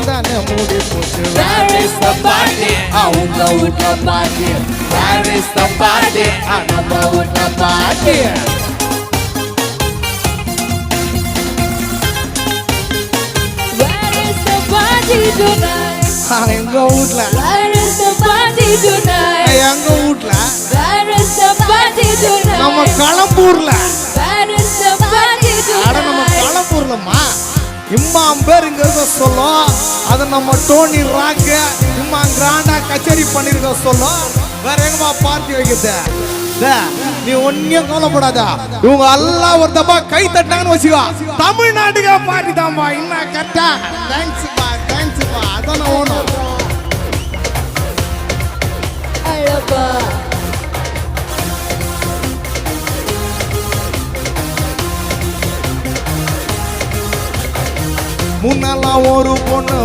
தானே மூடி போச்சு. Where is the party? உங்க வீட்ல பாட்டி. Where is the party? நம்ம வீட்ல பாட்டி. Where is the party tonight? எங்க வீட்ல. Where is the party tonight? எங்க வீட்ல. Where is the party tonight? நம்ம களம்பூர்ல. Where is the party அட நம்ம tonight? களம்பூர்லமா இம்மா பேர் இங்க இருக்க சொல்லும். அது நம்ம டோனி ராக் இம்மா கிராண்டா கச்சேரி பண்ணிருக்க சொல்லும். வேற எங்கம்மா பார்ட்டி வைக்கிறது? நீ ஒன்னும் கவலைப்படாத. இவங்க எல்லாம் ஒரு தப்பா கை தட்டாங்கன்னு வச்சுக்கோ, தமிழ்நாட்டுக்கு பார்ட்டி தான்பா. என்ன கரெக்டா? தேங்க்ஸ்பா தேங்க்ஸ்பா. அதான் ஓணும். அழப்பா முன்னெல்லாம் ஒரு பொண்ணு